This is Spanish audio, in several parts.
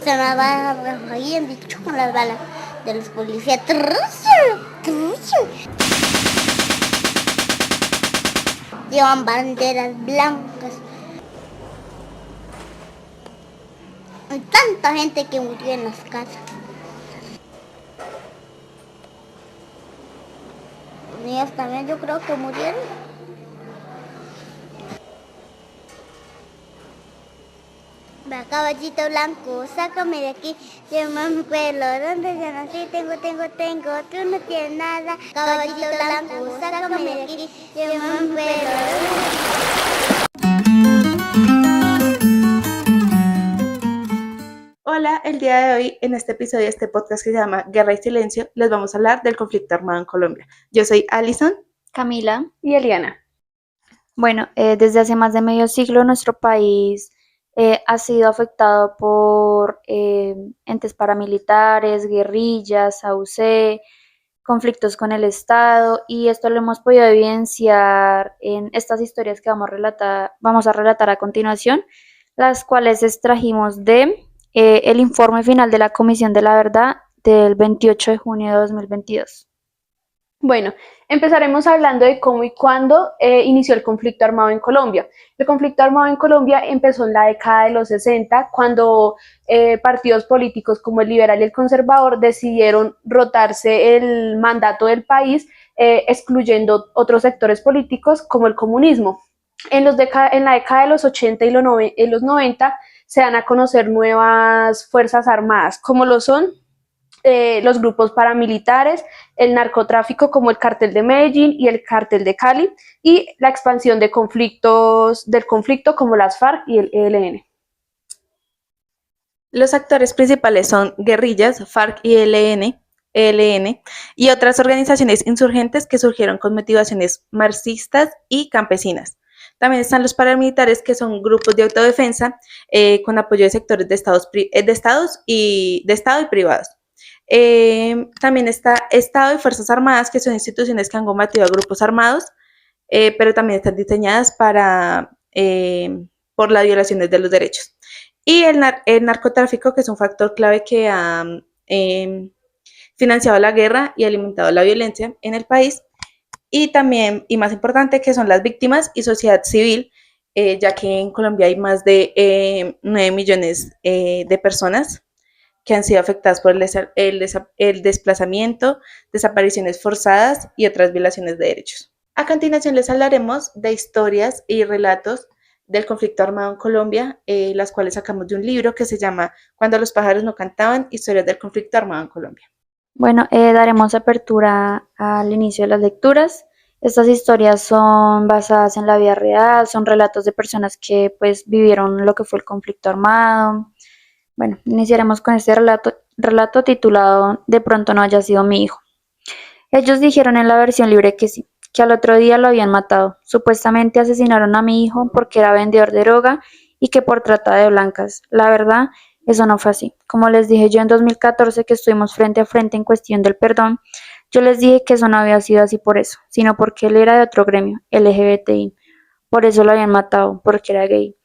se me va reían bicho con las balas de los policías. Llevan banderas blancas. Hay tanta gente que murió en las casas. Los niños también yo creo que murieron. Va, caballito blanco, sácame de aquí, llévame mi pelo, donde yo nací, tengo, tú no tienes nada. Caballito blanco, sácame de aquí, llévame mi pelo. Hola, el día de hoy en este episodio de este podcast que se llama Guerra y Silencio, les vamos a hablar del conflicto armado en Colombia. Yo soy Alison, Camila y Eliana. Bueno, desde hace más de medio siglo nuestro país ha sido afectado por entes paramilitares, guerrillas, AUC, conflictos con el Estado, y esto lo hemos podido evidenciar en estas historias que vamos a relatar a continuación, las cuales extrajimos de el informe final de la Comisión de la Verdad del 28 de junio de 2022. Bueno, empezaremos hablando de cómo y cuándo inició el conflicto armado en Colombia. El conflicto armado en Colombia empezó en la década de los 60, cuando partidos políticos como el liberal y el conservador decidieron rotarse el mandato del país, excluyendo otros sectores políticos como el comunismo. En la década de los 80 y los 90 se dan a conocer nuevas fuerzas armadas, como lo son los grupos paramilitares, el narcotráfico como el Cartel de Medellín y el Cartel de Cali, y la expansión del conflicto como las FARC y el ELN. Los actores principales son guerrillas, FARC y ELN y otras organizaciones insurgentes que surgieron con motivaciones marxistas y campesinas. También están los paramilitares, que son grupos de autodefensa con apoyo de sectores de Estado y privados. También está Estado y Fuerzas Armadas, que son instituciones que han combatido a grupos armados, pero también están diseñadas por las violaciones de los derechos. Y el narcotráfico, que es un factor clave que ha financiado la guerra y alimentado la violencia en el país. Y también, y más importante, que son las víctimas y sociedad civil, ya que en Colombia hay más de 9 millones de personas que han sido afectadas por el desplazamiento, desapariciones forzadas y otras violaciones de derechos. A continuación les hablaremos de historias y relatos del conflicto armado en Colombia, las cuales sacamos de un libro que se llama Cuando los pájaros no cantaban, historias del conflicto armado en Colombia. Bueno, daremos apertura al inicio de las lecturas. Estas historias son basadas en la vida real, son relatos de personas que pues vivieron lo que fue el conflicto armado. Bueno, iniciaremos con este relato titulado De pronto no haya sido mi hijo. Ellos dijeron en la versión libre que sí, que al otro día lo habían matado. Supuestamente asesinaron a mi hijo porque era vendedor de droga y que por trata de blancas. La verdad, eso no fue así. Como les dije yo en 2014 que estuvimos frente a frente en cuestión del perdón, yo les dije que eso no había sido así por eso, sino porque él era de otro gremio, LGBTI. Por eso lo habían matado, porque era gay.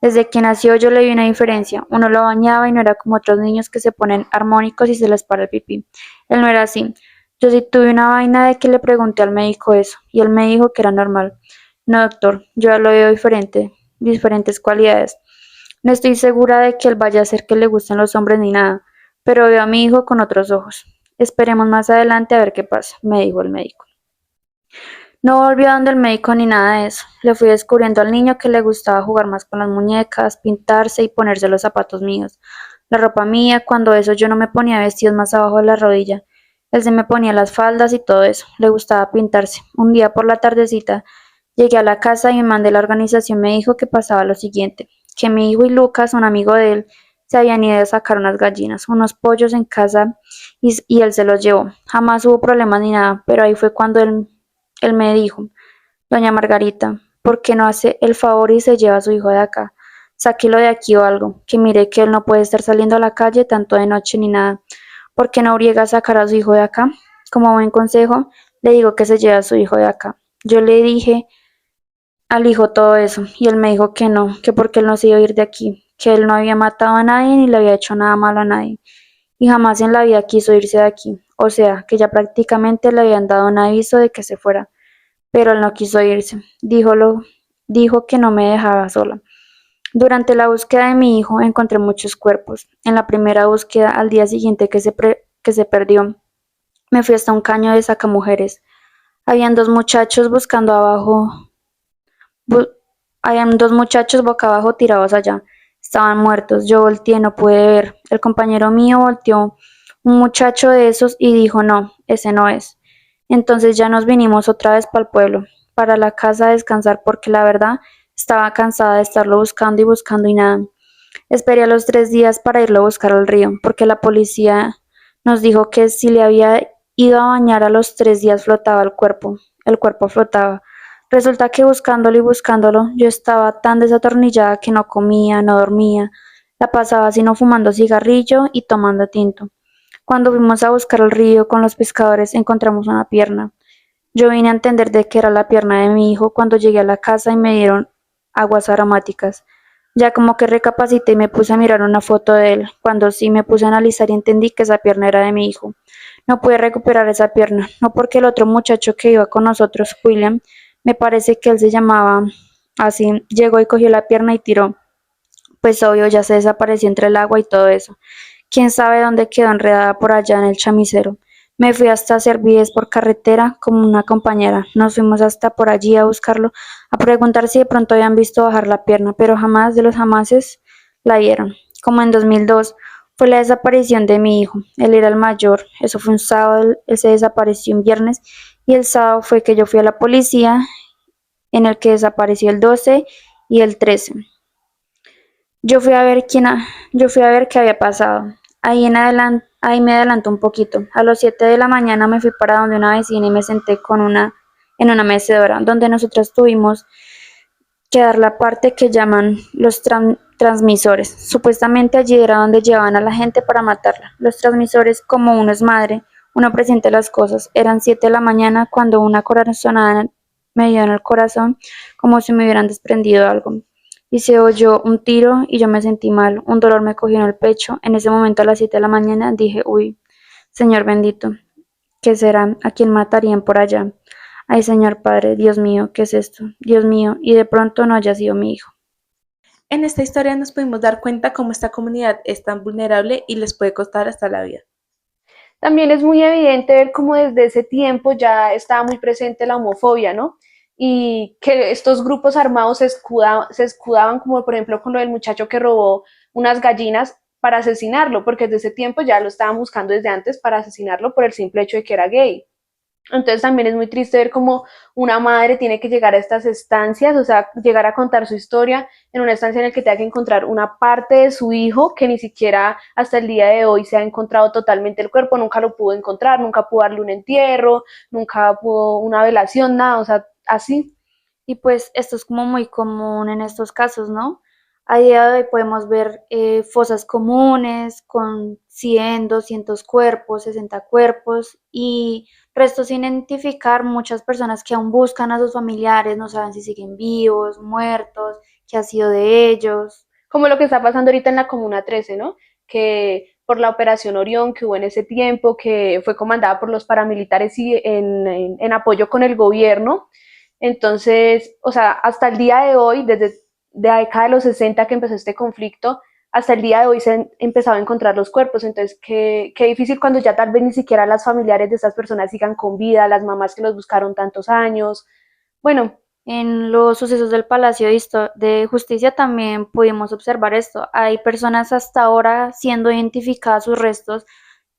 Desde que nació yo le vi una diferencia. Uno lo bañaba y no era como otros niños que se ponen armónicos y se les para el pipí. Él no era así. Yo sí tuve una vaina de que le pregunté al médico eso, y él me dijo que era normal. No, doctor, yo ya lo veo diferente, diferentes cualidades. No estoy segura de que él vaya a hacer que le gusten los hombres ni nada, pero veo a mi hijo con otros ojos. Esperemos más adelante a ver qué pasa, me dijo el médico. No volvió dando el médico ni nada de eso. Le fui descubriendo al niño que le gustaba jugar más con las muñecas, pintarse y ponerse los zapatos míos, la ropa mía. Cuando eso yo no me ponía vestidos más abajo de la rodilla. Él se me ponía las faldas y todo eso. Le gustaba pintarse. Un día por la tardecita llegué a la casa y mi man de la organización me dijo que pasaba lo siguiente, que mi hijo y Lucas, un amigo de él, se habían ido a sacar unas gallinas, unos pollos en casa y él se los llevó. Jamás hubo problemas ni nada, pero ahí fue cuando él me dijo, doña Margarita, ¿por qué no hace el favor y se lleva a su hijo de acá? Sáquelo de aquí o algo, que mire que él no puede estar saliendo a la calle tanto de noche ni nada. ¿Por qué no obliga a sacar a su hijo de acá? Como buen consejo, le digo que se lleve a su hijo de acá. Yo le dije al hijo todo eso, y él me dijo que no, que porque él no se iba a ir de aquí, que él no había matado a nadie ni le había hecho nada malo a nadie, y jamás en la vida quiso irse de aquí, o sea, que ya prácticamente le habían dado un aviso de que se fuera, pero él no quiso irse, dijo que no me dejaba sola. Durante la búsqueda de mi hijo encontré muchos cuerpos. En la primera búsqueda, al día siguiente que se perdió, me fui hasta un caño de sacamujeres. Habían dos muchachos buscando abajo, bu- habían dos muchachos boca abajo tirados allá. Estaban muertos. Yo volteé, no pude ver. El compañero mío volteó un muchacho de esos y dijo, no, ese no es. Entonces ya nos vinimos otra vez para el pueblo, para la casa a descansar porque la verdad estaba cansada de estarlo buscando y nada. Esperé a los 3 días para irlo a buscar al río, porque la policía nos dijo que si le había ido a bañar a los 3 días flotaba el cuerpo flotaba. Resulta que buscándolo, yo estaba tan desatornillada que no comía, no dormía, la pasaba sino fumando cigarrillo y tomando tinto. Cuando fuimos a buscar el río con los pescadores encontramos una pierna. Yo vine a entender de qué era la pierna de mi hijo cuando llegué a la casa y me dieron aguas aromáticas. Ya como que recapacité y me puse a mirar una foto de él, cuando sí me puse a analizar y entendí que esa pierna era de mi hijo. No pude recuperar esa pierna, no porque el otro muchacho que iba con nosotros, William, me parece que él se llamaba así, llegó y cogió la pierna y tiró. Pues obvio ya se desapareció entre el agua y todo eso. Quién sabe dónde quedó enredada por allá en el chamisero. Me fui hasta Cervides por carretera como una compañera. Nos fuimos hasta por allí a buscarlo, a preguntar si de pronto habían visto bajar la pierna, pero jamás de los jamases la vieron. Como en 2002 fue la desaparición de mi hijo. Él era el mayor. Eso fue un sábado, él se desapareció un viernes y el sábado fue que yo fui a la policía en el que desapareció el 12 y el 13. Yo fui a ver qué había pasado. Ahí me adelanto un poquito. A las 7 de la mañana me fui para donde una vecina y me senté en una mecedora, donde nosotras tuvimos que dar la parte que llaman los transmisores. Supuestamente allí era donde llevaban a la gente para matarla. Los transmisores, como uno es madre, uno presiente las cosas. Eran 7 de la mañana cuando una corazonada me dio en el corazón, como si me hubieran desprendido algo. Y se oyó un tiro y yo me sentí mal. Un dolor me cogió en el pecho. En ese momento, a las 7 de la mañana, dije, uy, Señor bendito, ¿qué será? ¿A quién matarían por allá? Ay, Señor Padre, Dios mío, ¿qué es esto? Dios mío, y de pronto no haya sido mi hijo. En esta historia nos pudimos dar cuenta cómo esta comunidad es tan vulnerable y les puede costar hasta la vida. También es muy evidente ver cómo desde ese tiempo ya estaba muy presente la homofobia, ¿no? Y que estos grupos armados se escudaban, como por ejemplo con lo del muchacho que robó unas gallinas para asesinarlo, porque desde ese tiempo ya lo estaban buscando desde antes para asesinarlo por el simple hecho de que era gay. Entonces también es muy triste ver cómo una madre tiene que llegar a estas estancias, o sea, llegar a contar su historia en una estancia en la que tenga que encontrar una parte de su hijo que ni siquiera hasta el día de hoy se ha encontrado totalmente el cuerpo, nunca lo pudo encontrar, nunca pudo darle un entierro, nunca pudo una velación, nada, o sea, así. Y pues esto es como muy común en estos casos, ¿no? A día de hoy podemos ver fosas comunes con 100, 200 cuerpos, 60 cuerpos y restos sin identificar, muchas personas que aún buscan a sus familiares, no saben si siguen vivos, muertos, qué ha sido de ellos. Como lo que está pasando ahorita en la Comuna 13, ¿no? Que por la operación Orión que hubo en ese tiempo, que fue comandada por los paramilitares y en apoyo con el gobierno. Entonces, o sea, hasta el día de hoy, desde la década de los 60 que empezó este conflicto, hasta el día de hoy se han empezado a encontrar los cuerpos. Entonces, qué difícil cuando ya tal vez ni siquiera las familiares de estas personas sigan con vida, las mamás que los buscaron tantos años. Bueno, En los sucesos del Palacio de Justicia también pudimos observar esto. Hay personas hasta ahora siendo identificadas sus restos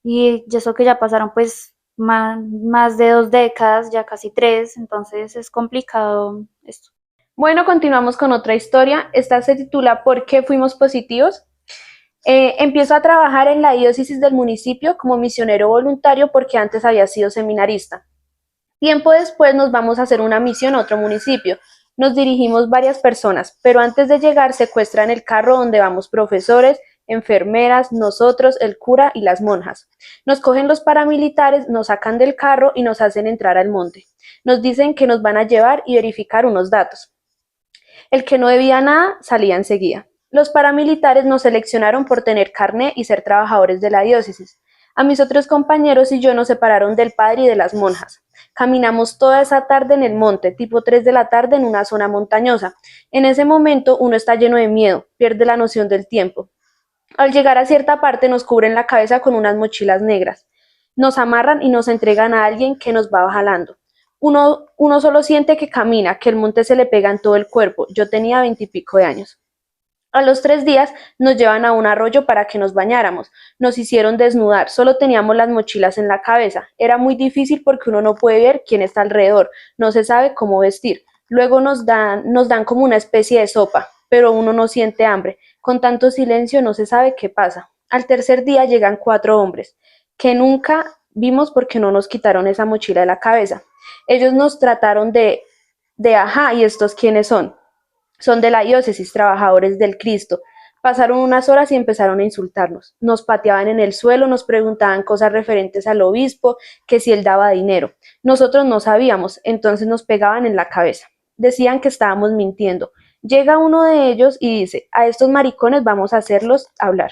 y eso que ya pasaron pues más de 2 décadas, ya casi 3, entonces es complicado esto. bueno, continuamos con otra historia. Esta se titula ¿Por qué fuimos positivos? Empiezo a trabajar en la diócesis del municipio como misionero voluntario porque antes había sido seminarista. Tiempo después nos vamos a hacer una misión a otro municipio. Nos dirigimos varias personas, pero antes de llegar secuestran el carro donde vamos profesores, enfermeras, nosotros, el cura y las monjas. Nos cogen los paramilitares, nos sacan del carro y nos hacen entrar al monte. Nos dicen que nos van a llevar y verificar unos datos. El que no debía nada salía enseguida. Los paramilitares nos seleccionaron por tener carné y ser trabajadores de la diócesis. A mis otros compañeros y yo nos separaron del padre y de las monjas. Caminamos toda esa tarde en el monte, tipo 3 de la tarde en una zona montañosa. En ese momento uno está lleno de miedo, pierde la noción del tiempo. Al llegar a cierta parte nos cubren la cabeza con unas mochilas negras. Nos amarran y nos entregan a alguien que nos va jalando. Uno solo siente que camina, que el monte se le pega en todo el cuerpo. Yo tenía 20 y pico de años. A los 3 días nos llevan a un arroyo para que nos bañáramos. Nos hicieron desnudar, solo teníamos las mochilas en la cabeza. Era muy difícil porque uno no puede ver quién está alrededor, no se sabe cómo vestir. Luego nos dan como una especie de sopa, pero uno no siente hambre. Con tanto silencio no se sabe qué pasa. Al tercer día llegan 4 hombres, que nunca vimos porque no nos quitaron esa mochila de la cabeza. Ellos nos trataron ajá, ¿y estos quiénes son? Son de la diócesis, trabajadores del Cristo. Pasaron unas horas y empezaron a insultarnos. Nos pateaban en el suelo, nos preguntaban cosas referentes al obispo, que si él daba dinero. Nosotros no sabíamos, entonces nos pegaban en la cabeza. Decían que estábamos mintiendo. Llega uno de ellos y dice, a estos maricones vamos a hacerlos hablar.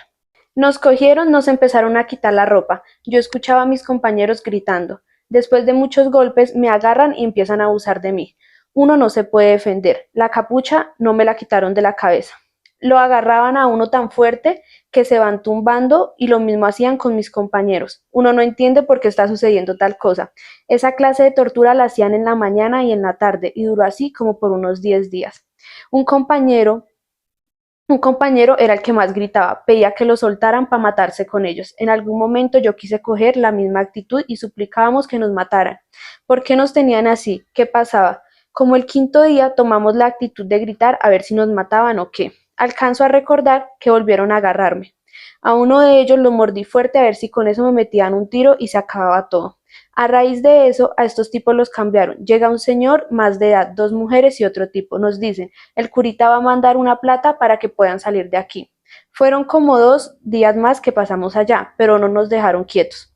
Nos cogieron, nos empezaron a quitar la ropa. Yo escuchaba a mis compañeros gritando. Después de muchos golpes me agarran y empiezan a abusar de mí. Uno no se puede defender. La capucha no me la quitaron de la cabeza. Lo agarraban a uno tan fuerte que se van tumbando y lo mismo hacían con mis compañeros. Uno no entiende por qué está sucediendo tal cosa. Esa clase de tortura la hacían en la mañana y en la tarde y duró así como por unos 10 días. Un compañero era el que más gritaba, pedía que lo soltaran para matarse con ellos. En algún momento yo quise coger la misma actitud y suplicábamos que nos mataran. ¿Por qué nos tenían así? ¿Qué pasaba? Como el quinto día tomamos la actitud de gritar a ver si nos mataban o qué. Alcanzo a recordar que volvieron a agarrarme. A uno de ellos lo mordí fuerte a ver si con eso me metían un tiro y se acababa todo. A raíz de eso, a estos tipos los cambiaron. Llega un señor más de edad, 2 mujeres y otro tipo. Nos dicen, el curita va a mandar una plata para que puedan salir de aquí. Fueron como 2 días más que pasamos allá, pero no nos dejaron quietos.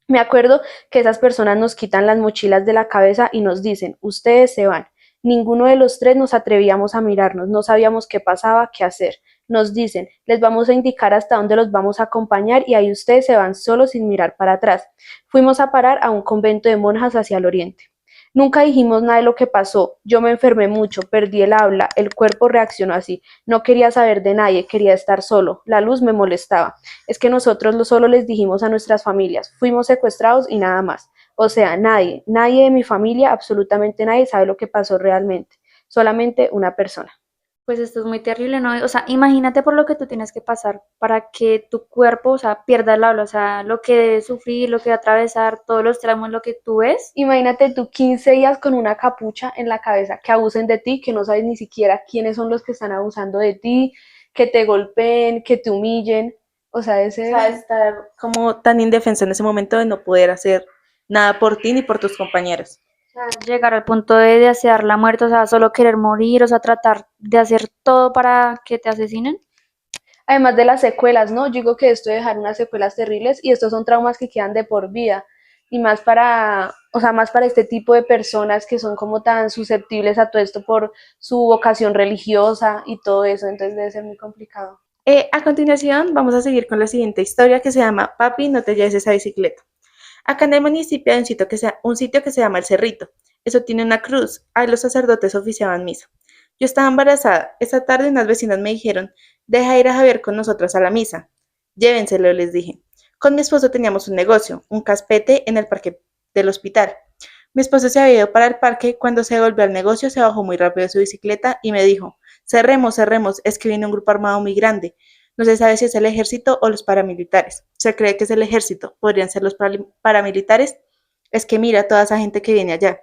Me acuerdo que esas personas nos quitan las mochilas de la cabeza y nos dicen, ustedes se van. Ninguno de los 3 nos atrevíamos a mirarnos, no sabíamos qué pasaba, qué hacer. Nos dicen, les vamos a indicar hasta dónde los vamos a acompañar y ahí ustedes se van solos sin mirar para atrás. Fuimos a parar a un convento de monjas hacia el oriente. Nunca dijimos nada de lo que pasó. Yo me enfermé mucho, perdí el habla, el cuerpo reaccionó así. No quería saber de nadie, quería estar solo. La luz me molestaba. Es que nosotros solo les dijimos a nuestras familias, fuimos secuestrados y nada más. O sea, nadie de mi familia, absolutamente nadie sabe lo que pasó realmente. Solamente una persona. Pues esto es muy terrible, ¿no? O sea, imagínate por lo que tú tienes que pasar para que tu cuerpo, o sea, pierda el habla, o sea, lo que debes sufrir, lo que va a atravesar, todos los traumas, lo que tú ves. Imagínate tú 15 días con una capucha en la cabeza, que abusen de ti, que no sabes ni siquiera quiénes son los que están abusando de ti, que te golpeen, que te humillen. O sea, O sea, estar como tan indefensa en ese momento de no poder hacer nada por ti ni por tus compañeros. Llegar al punto de desear la muerte, o sea, solo querer morir, o sea, tratar de hacer todo para que te asesinen. además de las secuelas, ¿no? Yo digo que esto de dejar unas secuelas terribles y estos son traumas que quedan de por vida y más más para este tipo de personas que son como tan susceptibles a todo esto por su vocación religiosa y todo eso, entonces debe ser muy complicado. A continuación, vamos a seguir con la siguiente historia que se llama Papi, no te lleves esa bicicleta. Acá en el municipio hay un sitio que se llama El Cerrito. Eso tiene una cruz. Ahí los sacerdotes oficiaban misa. Yo estaba embarazada. Esa tarde unas vecinas me dijeron, deja ir a Javier con nosotras a la misa. Llévenselo, les dije. Con mi esposo teníamos un negocio, un caspete en el parque del hospital. Mi esposo se había ido para el parque. Cuando se volvió al negocio se bajó muy rápido de su bicicleta y me dijo, cerremos, es que viene un grupo armado muy grande. No se sabe si es el ejército o los paramilitares. Se cree que es el ejército. ¿Podrían ser los paramilitares? Es que mira toda esa gente que viene allá.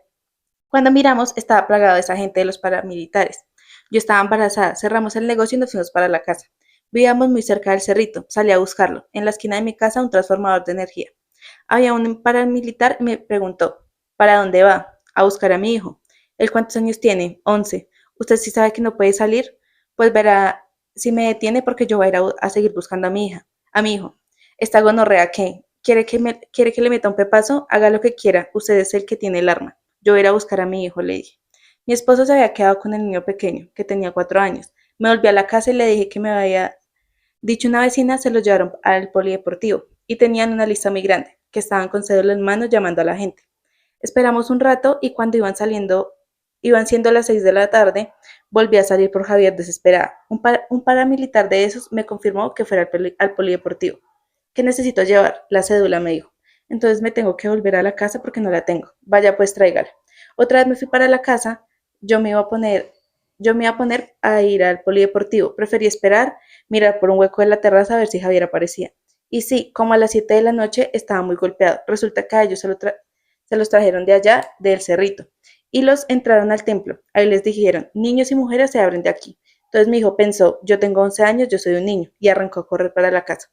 Cuando miramos, estaba plagado de esa gente de los paramilitares. Yo estaba embarazada. Cerramos el negocio y nos fuimos para la casa. Vivíamos muy cerca del cerrito. Salí a buscarlo. En la esquina de mi casa, un transformador de energía. Había un paramilitar y me preguntó, ¿para dónde va? A buscar a mi hijo. ¿Él cuántos años tiene? 11. ¿Usted sí sabe que no puede salir? Pues verá si me detiene porque yo voy a ir a seguir buscando a mi hijo. ¿Esta gonorrea qué? ¿Quiere que le meta un pepazo? Haga lo que quiera, usted es el que tiene el arma. Yo voy a ir a buscar a mi hijo, le dije. Mi esposo se había quedado con el niño pequeño, que tenía 4 años. Me volví a la casa y le dije que me había dicho una vecina, se los llevaron al polideportivo y tenían una lista muy grande, que estaban con cédula en mano llamando a la gente. Esperamos un rato y cuando iban siendo las 6 de la tarde, volví a salir por Javier desesperada. Un paramilitar de esos me confirmó que fuera al polideportivo. ¿Qué necesito llevar? La cédula, me dijo. Entonces me tengo que volver a la casa porque no la tengo. Vaya, pues tráigala. Otra vez me fui para la casa. Yo me iba a poner, yo me iba a poner a ir al polideportivo. Preferí esperar, mirar por un hueco de la terraza a ver si Javier aparecía. Y sí, como a las 7 de la noche estaba muy golpeado. Resulta que a ellos se los trajeron de allá, del cerrito, y los entraron al templo. Ahí les dijeron, niños y mujeres se abren de aquí. Entonces mi hijo pensó, yo tengo 11 años, yo soy un niño, y arrancó a correr para la casa.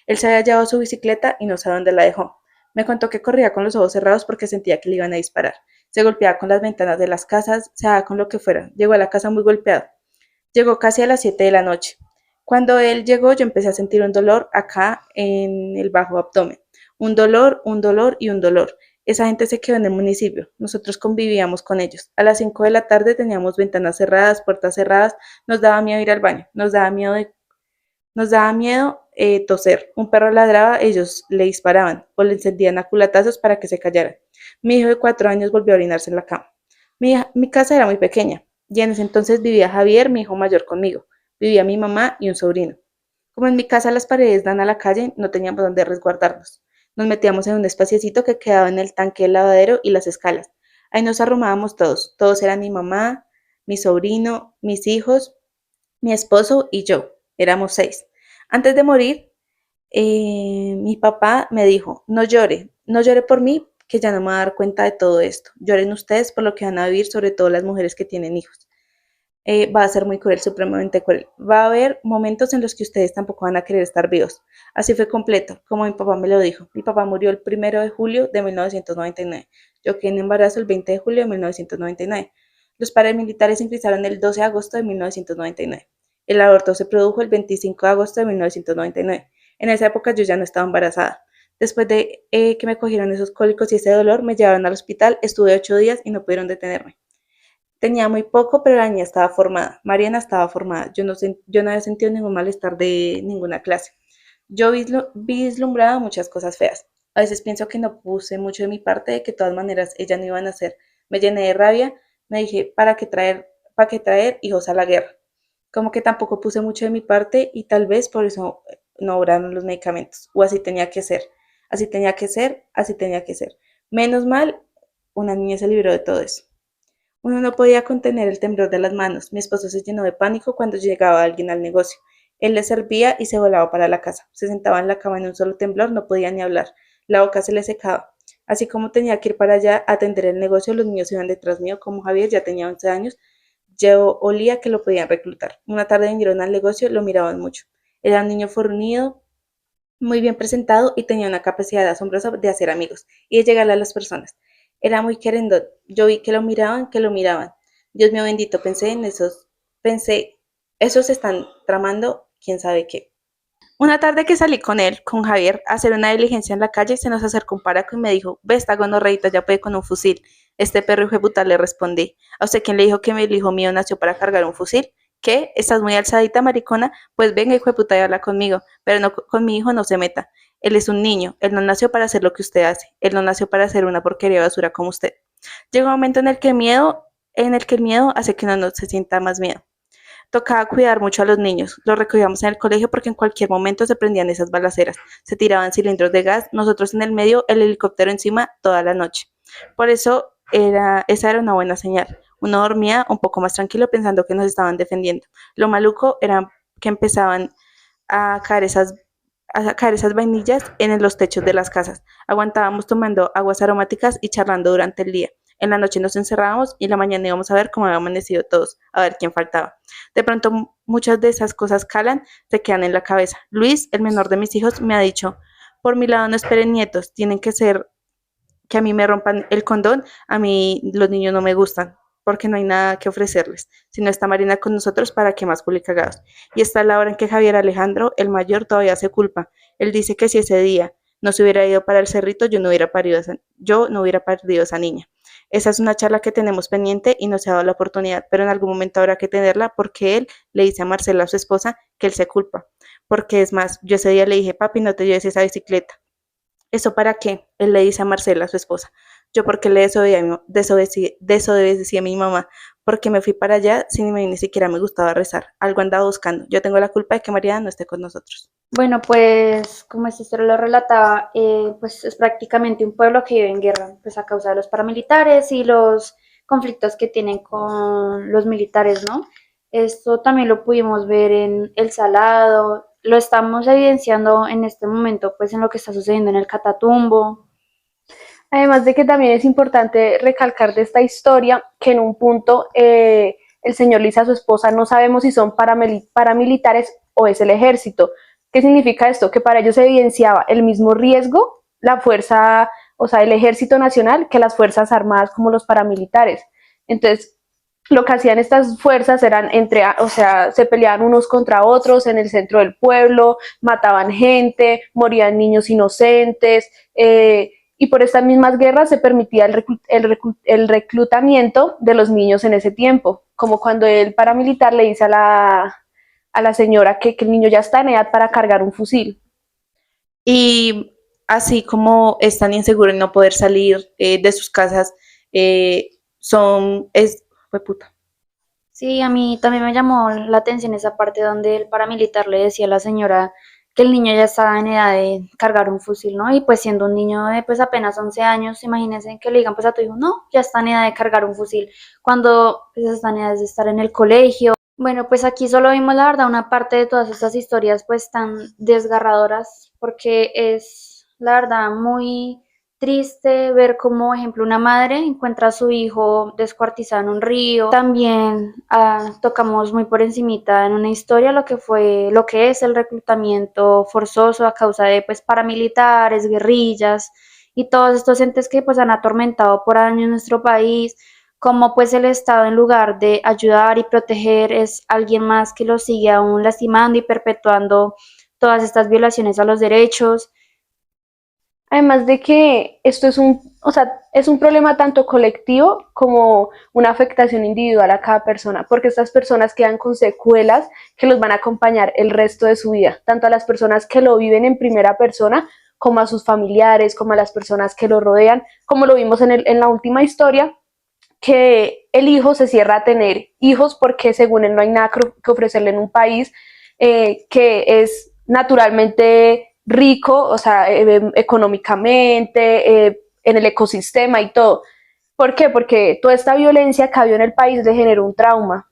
Él se había llevado su bicicleta y no sabe dónde la dejó. Me contó que corría con los ojos cerrados porque sentía que le iban a disparar. Se golpeaba con las ventanas de las casas, se daba con lo que fuera. Llegó a la casa muy golpeado. Llegó casi a las 7 de la noche. Cuando él llegó, yo empecé a sentir un dolor acá en el bajo abdomen. Un dolor y un dolor. Esa gente se quedó en el municipio. Nosotros convivíamos con ellos. A las 5 de la tarde teníamos ventanas cerradas, puertas cerradas. Nos daba miedo ir al baño. Nos daba miedo toser. Un perro ladraba, ellos le disparaban o le encendían a culatazos para que se callaran. Mi hijo de 4 años volvió a orinarse en la cama. Mi casa era muy pequeña y en ese entonces vivía Javier, mi hijo mayor, conmigo. Vivía mi mamá y un sobrino. Como en mi casa las paredes dan a la calle, no teníamos dónde resguardarnos. Nos metíamos en un espaciecito que quedaba en el tanque del lavadero y las escalas. Ahí nos arrumábamos todos. Todos eran mi mamá, mi sobrino, mis hijos, mi esposo y yo. Éramos 6. Antes de morir, mi papá me dijo, no llore por mí, que ya no me voy a dar cuenta de todo esto. Lloren ustedes por lo que van a vivir, sobre todo las mujeres que tienen hijos. Va a ser muy cruel, supremamente cruel. Va a haber momentos en los que ustedes tampoco van a querer estar vivos. Así fue completo, como mi papá me lo dijo. Mi papá murió el 1 de julio de 1999. Yo quedé en embarazo el 20 de julio de 1999. Los paramilitares ingresaron el 12 de agosto de 1999. El aborto se produjo el 25 de agosto de 1999. En esa época yo ya no estaba embarazada. Después de que me cogieron esos cólicos y ese dolor, me llevaron al hospital, estuve 8 días y no pudieron detenerme. Tenía muy poco, pero la niña estaba formada. Mariana estaba formada. Yo no había sentido ningún malestar de ninguna clase. Yo vislumbraba muchas cosas feas. A veces pienso que no puse mucho de mi parte, de que de todas maneras ella no iba a nacer. Me llené de rabia. Me dije, para qué traer hijos a la guerra? Como que tampoco puse mucho de mi parte y tal vez por eso no obraron los medicamentos. O así tenía que ser. Así tenía que ser, así tenía que ser. Menos mal, una niña se libró de todo eso. Uno no podía contener el temblor de las manos. Mi esposo se llenó de pánico cuando llegaba alguien al negocio. Él le servía y se volaba para la casa. Se sentaba en la cama en un solo temblor, no podía ni hablar. La boca se le secaba. Así como tenía que ir para allá a atender el negocio, los niños iban detrás mío. Como Javier ya tenía 11 años, yo olía que lo podían reclutar. Una tarde vinieron al negocio, lo miraban mucho. Era un niño fornido, muy bien presentado y tenía una capacidad asombrosa de hacer amigos y de llegarle a las personas. Era muy querendón. Yo vi que lo miraban, que lo miraban. Dios mío bendito, pensé, esos están tramando quién sabe qué. Una tarde que salí con él, con Javier, a hacer una diligencia en la calle, se nos acercó un paraco y me dijo, ve, esta gonorreíta ya puede con un fusil. Este perro hijo de puta, le respondí. ¿A usted quién le dijo que el hijo mío nació para cargar un fusil? ¿Qué? ¿Estás muy alzadita, maricona? Pues venga, hijo de puta, y habla conmigo, pero no, con mi hijo no se meta. Él es un niño, él no nació para hacer lo que usted hace, él no nació para hacer una porquería de basura como usted. Llega un momento en el que el miedo hace que uno no se sienta más miedo. Tocaba cuidar mucho a los niños. Los recogíamos en el colegio porque en cualquier momento se prendían esas balaceras. Se tiraban cilindros de gas, nosotros en el medio, el helicóptero encima toda la noche. Por eso esa era una buena señal. Uno dormía un poco más tranquilo pensando que nos estaban defendiendo. Lo maluco era que empezaban a caer esas vainillas en los techos de las casas. Aguantábamos tomando aguas aromáticas y charlando durante el día. En la noche nos encerrábamos y en la mañana íbamos a ver cómo habían amanecido todos, a ver quién faltaba. De pronto muchas de esas cosas calan, se quedan en la cabeza. Luis, el menor de mis hijos, me ha dicho, por mi lado no esperen nietos, tienen que ser que a mí me rompan el condón, a mí los niños no me gustan, porque no hay nada que ofrecerles. Si no está Marina con nosotros, ¿para qué más culicagados? Y está la hora en que Javier Alejandro, el mayor, todavía se culpa. Él dice que si ese día no se hubiera ido para el cerrito, yo no hubiera parido a esa niña. Esa es una charla que tenemos pendiente y no se ha dado la oportunidad, pero en algún momento habrá que tenerla porque él le dice a Marcela, a su esposa, que él se culpa. Porque es más, yo ese día le dije, papi, no te lleves esa bicicleta. ¿Eso para qué? Él le dice a Marcela, a su esposa. Yo porque le desobedecí a mi mamá, porque me fui para allá sin ni siquiera me gustaba rezar. Algo andaba buscando. Yo tengo la culpa de que María no esté con nosotros. Bueno, pues como esta historia lo relataba, pues es prácticamente un pueblo que vive en guerra, pues a causa de los paramilitares y los conflictos que tienen con los militares, ¿no? Esto también lo pudimos ver en El Salado, lo estamos evidenciando en este momento, pues en lo que está sucediendo en el Catatumbo. Además de que también es importante recalcar de esta historia que en un punto el señor le dice a su esposa, no sabemos si son paramilitares o es el ejército. ¿Qué significa esto? Que para ellos se evidenciaba el mismo riesgo, la fuerza, o sea, el ejército nacional, que las fuerzas armadas como los paramilitares. Entonces, lo que hacían estas fuerzas eran o sea, se peleaban unos contra otros en el centro del pueblo, mataban gente, morían niños inocentes, y por estas mismas guerras se permitía el reclutamiento de los niños en ese tiempo, como cuando el paramilitar le dice a la señora que el niño ya está en edad para cargar un fusil. Y así como es tan inseguro en no poder salir de sus casas, fue puta. Sí, a mí también me llamó la atención esa parte donde el paramilitar le decía a la señora que el niño ya estaba en edad de cargar un fusil, ¿no? Y pues siendo un niño de pues apenas 11 años, imagínense que le digan pues a tu hijo, no, ya está en edad de cargar un fusil, cuando pues está en edad de estar en el colegio. Bueno, pues aquí solo vimos la verdad una parte de todas estas historias pues tan desgarradoras, porque es la verdad muy triste ver cómo, ejemplo, una madre encuentra a su hijo descuartizado en un río. También tocamos muy por encimita en una historia lo que es el reclutamiento forzoso a causa de pues paramilitares, guerrillas y todos estos entes que pues han atormentado por años nuestro país, como pues el Estado en lugar de ayudar y proteger es alguien más que lo sigue aún lastimando y perpetuando todas estas violaciones a los derechos. Además de que esto o sea, es un problema tanto colectivo como una afectación individual a cada persona, porque estas personas quedan con secuelas que los van a acompañar el resto de su vida, tanto a las personas que lo viven en primera persona, como a sus familiares, como a las personas que lo rodean, como lo vimos en la última historia, que el hijo se cierra a tener hijos porque según él no hay nada que ofrecerle en un país que es naturalmente rico, o sea, económicamente, en el ecosistema y todo. ¿Por qué? Porque toda esta violencia que había en el país le generó un trauma.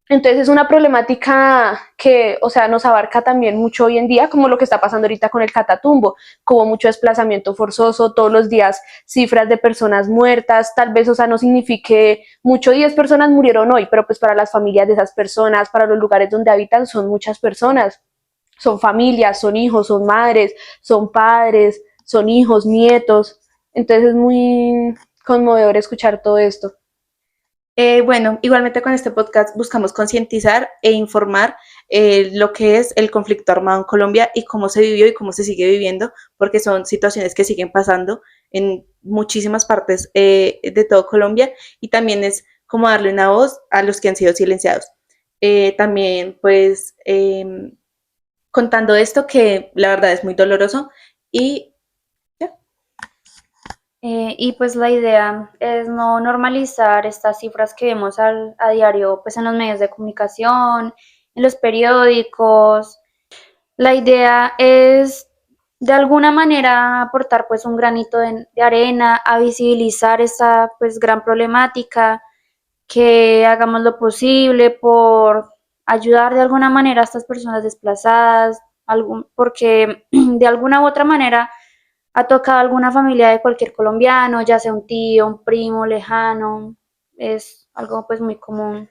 Entonces es una problemática que, o sea, nos abarca también mucho hoy en día, como lo que está pasando ahorita con el Catatumbo, como mucho desplazamiento forzoso, todos los días cifras de personas muertas, tal vez, o sea, no signifique mucho, 10 personas murieron hoy, pero pues para las familias de esas personas, para los lugares donde habitan, son muchas personas. Son familias, son hijos, son madres, son padres, son hijos, nietos. Entonces es muy conmovedor escuchar todo esto. Bueno, igualmente con este podcast buscamos concientizar e informar lo que es el conflicto armado en Colombia y cómo se vivió y cómo se sigue viviendo, porque son situaciones que siguen pasando en muchísimas partes de todo Colombia y también es como darle una voz a los que han sido silenciados. También pues contando esto que la verdad es muy doloroso y Y pues la idea es no normalizar estas cifras que vemos a diario pues en los medios de comunicación, en los periódicos. La idea es de alguna manera aportar pues un granito de arena a visibilizar esta pues gran problemática, que hagamos lo posible por ayudar de alguna manera a estas personas desplazadas, porque de alguna u otra manera ha tocado a alguna familia de cualquier colombiano, ya sea un tío, un primo lejano, es algo pues muy común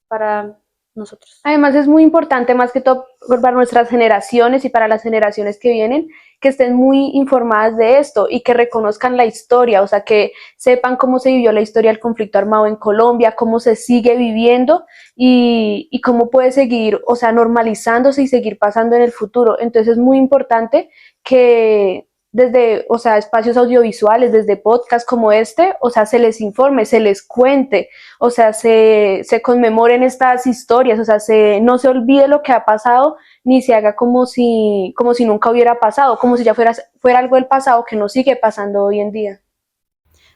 para nosotros. Además es muy importante más que todo para nuestras generaciones y para las generaciones que vienen, que estén muy informadas de esto y que reconozcan la historia, o sea, que sepan cómo se vivió la historia del conflicto armado en Colombia, cómo se sigue viviendo y cómo puede seguir, o sea, normalizándose y seguir pasando en el futuro. Entonces es muy importante que desde, o sea, espacios audiovisuales, desde podcasts como este, o sea, se les informe, se les cuente, o sea, se conmemoren estas historias, o sea, no se olvide lo que ha pasado, ni se haga como si nunca hubiera pasado, como si ya fuera algo del pasado que no sigue pasando hoy en día.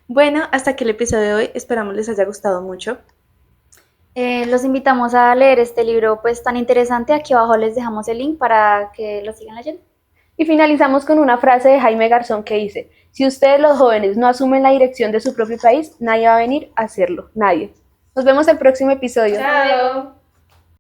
Bueno, hasta aquí el episodio de hoy, esperamos les haya gustado mucho. Los invitamos a leer este libro pues tan interesante. Aquí abajo les dejamos el link para que lo sigan leyendo. Y finalizamos con una frase de Jaime Garzón que dice: si ustedes los jóvenes no asumen la dirección de su propio país, nadie va a venir a hacerlo, nadie. Nos vemos el próximo episodio. Chao.